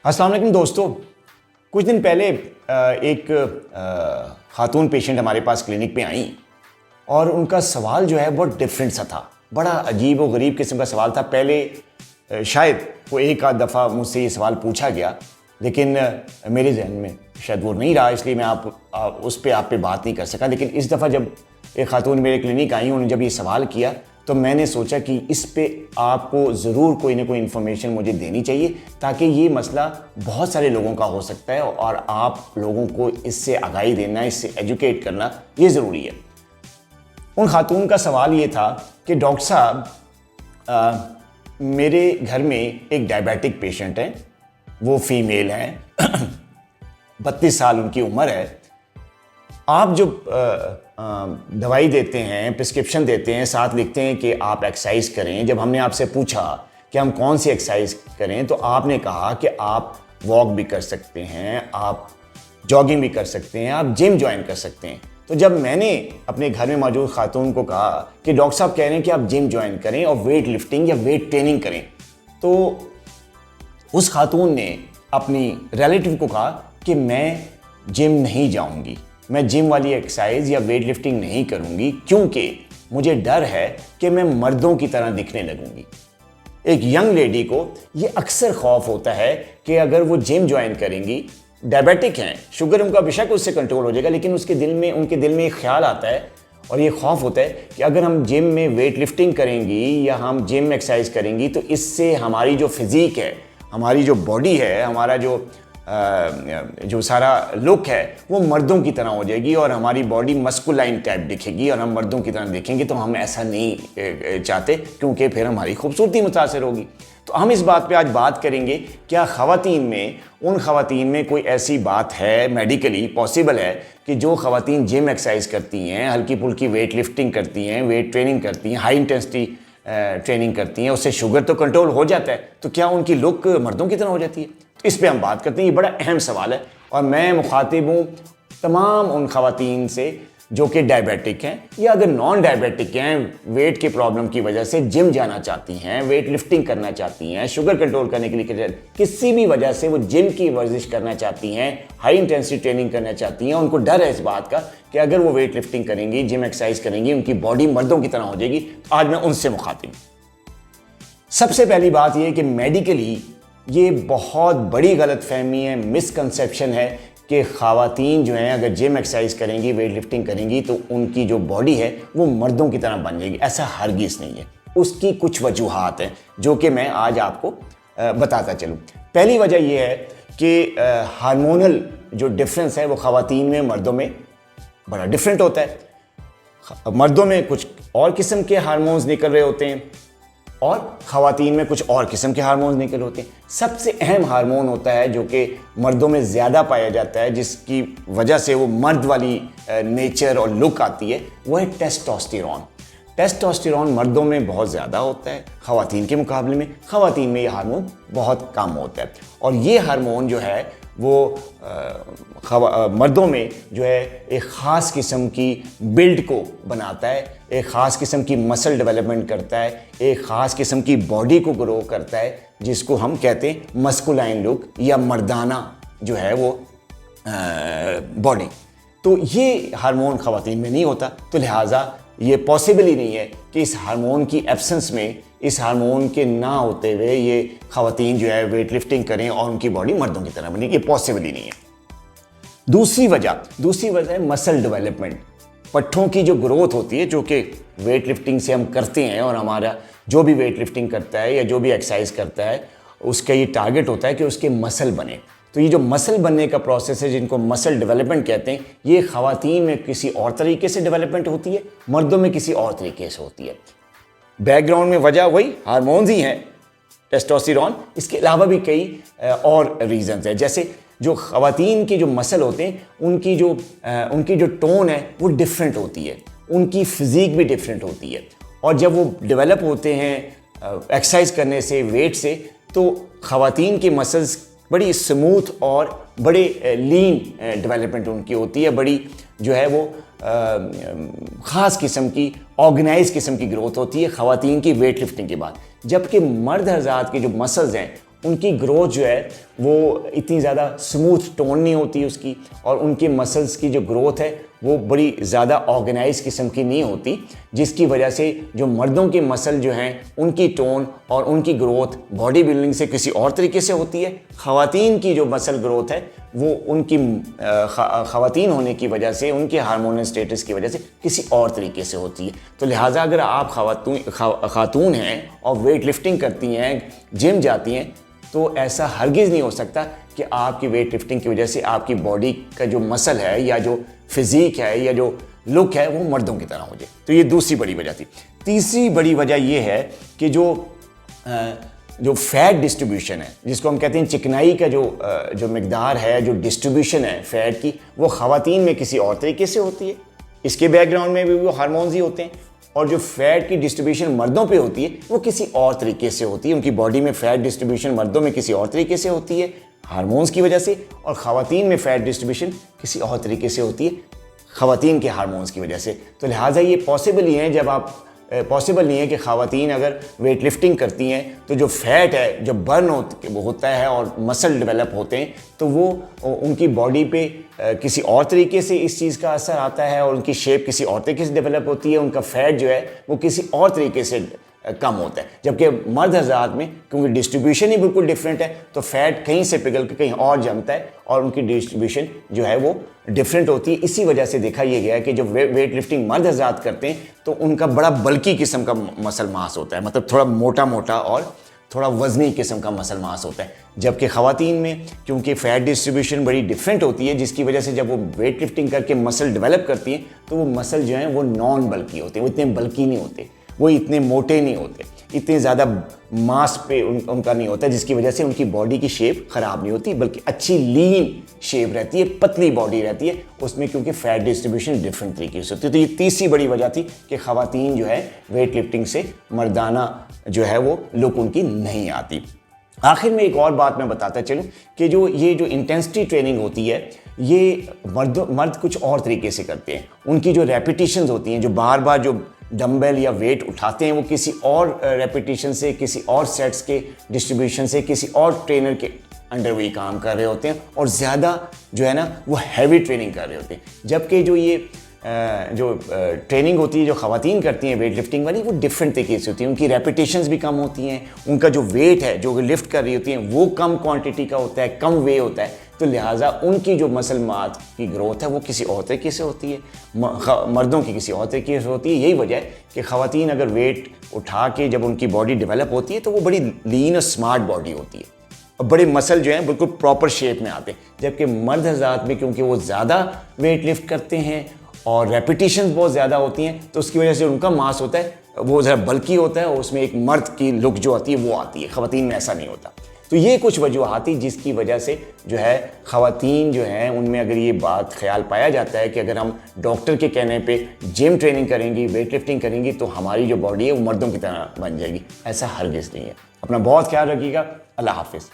अस्सलाम वालेकुम दोस्तों। कुछ दिन पहले एक खातून पेशेंट हमारे पास क्लिनिक पे आई और उनका सवाल जो है बहुत डिफरेंट सा था। बड़ा अजीब और गरीब किस्म का सवाल था। पहले शायद वो एक आध दफ़ा मुझसे ये सवाल पूछा गया, लेकिन मेरे जहन में शायद वो नहीं रहा, इसलिए मैं उस पर आप पे बात नहीं कर सका। लेकिन इस दफ़ा जब एक खातून मेरे क्लिनिक आई, उन्होंने जब ये सवाल किया तो मैंने सोचा कि इस पे आपको ज़रूर कोई ना कोई इन्फॉर्मेशन मुझे देनी चाहिए, ताकि ये मसला बहुत सारे लोगों का हो सकता है और आप लोगों को इससे आगाही देना, इससे एजुकेट करना ये ज़रूरी है। उन खातून का सवाल ये था कि डॉक्टर साहब, मेरे घर में एक डायबिटिक पेशेंट है, वो फीमेल हैं 32 साल उनकी उम्र है। आप जो दवाई देते हैं, प्रिस्क्रिप्शन देते हैं, साथ लिखते हैं कि आप एक्सरसाइज करें। जब हमने आपसे पूछा कि हम कौन सी एक्सरसाइज करें तो आपने कहा कि आप वॉक भी कर सकते हैं, आप जॉगिंग भी कर सकते हैं, आप जिम ज्वाइन कर सकते हैं। तो जब मैंने अपने घर में मौजूद खातून को कहा कि डॉक्टर साहब कह रहे हैं कि आप जिम ज्वाइन करें और वेट लिफ्टिंग या वेट ट्रेनिंग करें, तो उस खातून ने अपनी रिलेटिव को कहा कि मैं जिम नहीं जाऊंगी, मैं जिम वाली एक्सरसाइज या वेट लिफ्टिंग नहीं करूंगी, क्योंकि मुझे डर है कि मैं मर्दों की तरह दिखने लगूंगी। एक यंग लेडी को ये अक्सर खौफ होता है कि अगर वो जिम ज्वाइन करेंगी, डायबिटिक हैं, शुगर उनका बेशक उससे कंट्रोल हो जाएगा, लेकिन उनके दिल में एक ख्याल आता है और ये खौफ होता है कि अगर हम जिम में वेट लिफ्टिंग करेंगी या हम जिम एक्सरसाइज करेंगी तो इससे हमारी जो फिजिक है, हमारी जो बॉडी है, हमारा जो सारा लुक है वो मर्दों की तरह हो जाएगी और हमारी बॉडी मस्कुलाइन टाइप दिखेगी और हम मर्दों की तरह दिखेंगे। तो हम ऐसा नहीं चाहते, क्योंकि फिर हमारी खूबसूरती मुतासर होगी। तो हम इस बात पे आज बात करेंगे, क्या उन ख़वातीन में कोई ऐसी बात है, मेडिकली पॉसिबल है कि जो ख़वातीन जिम एक्सरसाइज करती हैं, हल्की फुल्की वेट लिफ्टिंग करती हैं, वेट ट्रेनिंग करती हैं, हाई इंटेंसिटी ट्रेनिंग करती हैं, उससे शुगर तो कंट्रोल हो जाता है, तो क्या उनकी लुक मर्दों की तरह हो जाती है? तो इस पे हम बात करते हैं। ये बड़ा अहम सवाल है और मैं मुखातिब हूँ तमाम उन ख़वातीन से जो कि डायबिटिक हैं या अगर नॉन डायबिटिक हैं, वेट की प्रॉब्लम की वजह से जिम जाना चाहती हैं, वेट लिफ्टिंग करना चाहती हैं, शुगर कंट्रोल करने के लिए किसी भी वजह से वो जिम की वर्जिश करना चाहती हैं, हाई इंटेंसिटी ट्रेनिंग करना चाहती हैं। उनको डर है इस बात का कि अगर वो वेट लिफ्टिंग करेंगी, जिम एक्सरसाइज करेंगी, उनकी बॉडी मर्दों की तरह हो जाएगी। तो आज मैं उनसे मुखातिब हूँ। सबसे पहली बात यह कि मेडिकली ये बहुत बड़ी गलतफहमी है, मिसकंसेप्शन है कि ख़वातीन जो हैं अगर जिम एक्सरसाइज करेंगी, वेट लिफ्टिंग करेंगी तो उनकी जो बॉडी है वो मर्दों की तरह बन जाएगी। ऐसा हरगिज़ नहीं है। उसकी कुछ वजूहात हैं जो कि मैं आज आपको बताता चलूँ। पहली वजह यह है कि हार्मोनल जो डिफरेंस है वो ख़वातीन में मर्दों में बड़ा डिफरेंट होता है। मर्दों में कुछ और किस्म के हार्मोन्स निकल रहे होते हैं और ख़वातीन में कुछ और किस्म के हार्मोन्स निकल होते हैं। सबसे अहम हार्मोन होता है जो कि मर्दों में ज़्यादा पाया जाता है, जिसकी वजह से वो मर्द वाली नेचर और लुक आती है, वो है टेस्टोस्टेरोन। टेस्टोस्टेरोन मर्दों में बहुत ज़्यादा होता है ख़वातीन के मुकाबले में। ख़वातीन में ये हार्मोन बहुत कम होता है और ये हार्मोन जो है वो मर्दों में जो है एक ख़ास किस्म की बिल्ड को बनाता है, एक ख़ास किस्म की मसल डेवलपमेंट करता है, एक ख़ास किस्म की बॉडी को ग्रो करता है, जिसको हम कहते हैं मस्कुलाइन लुक या मर्दाना जो है वो बॉडी। तो ये हार्मोन ख़वातीन में नहीं होता, तो लिहाजा ये पॉसिबल ही नहीं है कि इस हार्मोन की एब्सेंस में, इस हार्मोन के ना होते हुए ये ख़वातीन जो है वेट लिफ्टिंग करें और उनकी बॉडी मर्दों की तरह बने। ये पॉसिबल ही नहीं है। दूसरी वजह है मसल डेवलपमेंट। पट्ठों की जो ग्रोथ होती है, जो कि वेट लिफ्टिंग से हम करते हैं, और हमारा जो भी वेट लिफ्टिंग करता है या जो भी एक्सरसाइज करता है उसका ये टारगेट होता है कि उसके मसल बने। तो ये जो मसल बनने का प्रोसेस है, जिनको मसल डेवलपमेंट कहते हैं, ये ख़वातीन में किसी और तरीके से डेवलपमेंट होती है, मर्दों में किसी और तरीके से होती है। बैकग्राउंड में वजह वही हार्मोन्स ही हैं, टेस्टोस्टेरोन। इसके अलावा भी कई और रीज़न्स हैं, जैसे जो ख़वातीन के जो मसल होते हैं उनकी जो टोन है वो डिफरेंट होती है, उनकी फिज़ीक भी डिफरेंट होती है, और जब वो डेवलप होते हैं एक्सरसाइज करने से, वेट से, तो ख़वातीन के मसल्स बड़ी स्मूथ और बड़े लीन डेवलपमेंट उनकी होती है, बड़ी जो है वो ख़ास किस्म की ऑर्गेनाइज किस्म की ग्रोथ होती है ख़वातीन की वेट लिफ्टिंग के बाद। जबकि मर्द हज़रात के जो मसल्स हैं उनकी ग्रोथ जो है वो इतनी ज़्यादा स्मूथ टोन नहीं होती उसकी, और उनके मसल्स की जो ग्रोथ है वो बड़ी ज़्यादा ऑर्गेनाइज किस्म की नहीं होती, जिसकी वजह से जो मर्दों के मसल जो हैं उनकी टोन और उनकी ग्रोथ बॉडी बिल्डिंग से किसी और तरीके से होती है। ख़वातीन की जो मसल ग्रोथ है वो उनकी ख़वातीन होने की वजह से, उनके हार्मोनल स्टेटस की वजह से किसी और तरीके से होती है। तो लिहाजा अगर आप खातून हैं और वेट लिफ्टिंग करती हैं, जिम जाती हैं, तो ऐसा हरगिज़ नहीं हो सकता कि आपकी वेट लिफ्टिंग की वजह से आपकी बॉडी का जो मसल है या जो फिज़ीक है या जो लुक है वो मर्दों की तरह हो जाए। तो ये दूसरी बड़ी वजह थी। तीसरी बड़ी वजह ये है कि जो फैट डिस्ट्रीब्यूशन है, जिसको हम कहते हैं चिकनाई का जो मिकदार है, जो डिस्ट्रीब्यूशन है फैट की, वो ख़वातीन में किसी और तरीके से होती है। इसके बैकग्राउंड में भी वो हार्मोन्स ही होते हैं। और जो फैट की डिस्ट्रीब्यूशन मर्दों पे होती है वो किसी और तरीके से होती है। उनकी बॉडी में फैट डिस्ट्रीब्यूशन मर्दों में किसी और तरीके से होती है हार्मोन्स की वजह से, और ख़वातीन में फैट डिस्ट्रीब्यूशन किसी और तरीके से होती है ख़वातीन के हार्मोन्स की वजह से। तो लिहाजा ये पॉसिबल ही है, जब आप पॉसिबल नहीं है कि ख़वातीन अगर वेट लिफ्टिंग करती हैं तो जो फैट है जो बर्न होता है और मसल डेवलप होते हैं, तो वो उनकी बॉडी पे किसी और तरीके से इस चीज़ का असर आता है और उनकी शेप किसी और तरीके से डेवलप होती है। उनका फैट जो है वो किसी और तरीके से कम होता है। जबकि मर्द हज़रात में क्योंकि डिस्ट्रीब्यूशन ही बिल्कुल डिफरेंट है, तो फैट कहीं से पिघल के कहीं और जमता है और उनकी डिस्ट्रीब्यूशन जो है वो डिफरेंट होती है। इसी वजह से देखा यह गया है कि जो वेट लिफ्टिंग मर्द हज़रात करते हैं तो उनका बड़ा बल्की किस्म का मसल मास होता है, मतलब थोड़ा मोटा मोटा और थोड़ा वजनी किस्म का मसल मास होता है। जबकि ख़वातीन में क्योंकि फ़ैट डिस्ट्रीब्यूशन बड़ी डिफरेंट होती है, जिसकी वजह से जब वो वेट लिफ्टिंग करके मसल डेवलप करती हैं तो वो मसल जो हैं वो नॉन बल्की होते हैं, वो इतने बल्की नहीं होते, वो इतने मोटे नहीं होते, इतने ज़्यादा मास पे उनका नहीं होता, जिसकी वजह से उनकी बॉडी की शेप ख़राब नहीं होती, बल्कि अच्छी लीन शेप रहती है, पतली बॉडी रहती है उसमें, क्योंकि फैट डिस्ट्रीब्यूशन डिफरेंट तरीके से होती है। तो ये तीसरी बड़ी वजह थी कि ख़वातीन जो है वेट लिफ्टिंग से मर्दाना जो है वो लुक उनकी नहीं आती। आखिर में एक और बात मैं बताता चलूँ कि जो इंटेंसिटी ट्रेनिंग होती है ये मर्द कुछ और तरीके से करते हैं। उनकी जो रेपिटेशंस होती हैं, जो बार बार जो डंबल या वेट उठाते हैं, वो किसी और रेपिटेशन से, किसी और सेट्स के डिस्ट्रीब्यूशन से, किसी और ट्रेनर के अंडर वही काम कर रहे होते हैं और ज़्यादा जो है ना वो हैवी ट्रेनिंग कर रहे होते हैं। जबकि जो ट्रेनिंग होती है जो ख़वातीन करती हैं वेट लिफ्टिंग वाली, वो डिफरेंट तरीके से होती है। उनकी रेपिटेशंस भी कम होती हैं, उनका जो वेट है जो लिफ्ट कर रही होती हैं वो कम क्वांटिटी का होता है, कम वे होता है। तो लिहाजा उनकी जो मसल मास की ग्रोथ है वो किसी और तरीके से होती है, मर्दों की किसी और तरीके से होती है। यही वजह है कि ख़वातीन अगर वेट उठा के जब उनकी बॉडी डेवलप होती है तो वो बड़ी लीन और स्मार्ट बॉडी होती है और बड़े मसल जो हैं बिल्कुल प्रॉपर शेप में आते हैं। जबकि मर्द हज़रात में क्योंकि वो ज़्यादा वेट लिफ्ट करते हैं और रेपिटेशंस बहुत ज़्यादा होती हैं, तो उसकी वजह से उनका मास होता है वो ज़रा बल्की होता है और उसमें एक मर्द की लुक जो आती है वो आती है। ख़वातीन में ऐसा नहीं होता। तो ये कुछ वजूहात थी जिसकी वजह से जो है ख़वातीन जो हैं उनमें अगर ये बात ख्याल पाया जाता है कि अगर हम डॉक्टर के कहने पे जिम ट्रेनिंग करेंगी, वेट लिफ्टिंग करेंगी, तो हमारी जो बॉडी है वो मर्दों की तरह बन जाएगी। ऐसा हरगिज़ नहीं है। अपना बहुत ख्याल रखिएगा। अल्लाह हाफिज़।